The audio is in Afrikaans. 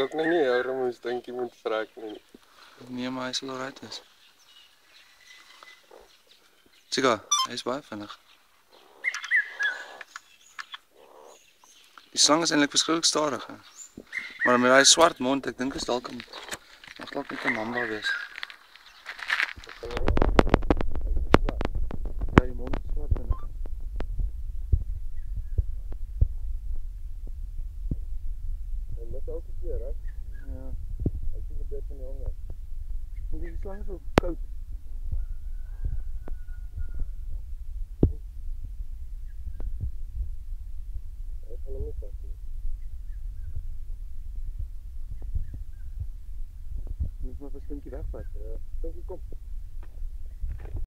ook nou nie arm hoe stinkie moet vrek nie. Nee, maar hy sal alright wees. Chica, hy is baie vinnig. Die slang is eintlik verskriklik stadig, hè. Maar met daai swart mond, ek dink is dalk mag dalk net 'n mamba wees. Ja, die mond is swart vinnig. En dit elke keer, hè? Ja. Hy sien gebeur van die honger. En die slang is ook koud. Hy gaan hom nie vas nie. Moet maar vir Stinkie wegvat. Ja, Stinkie kom.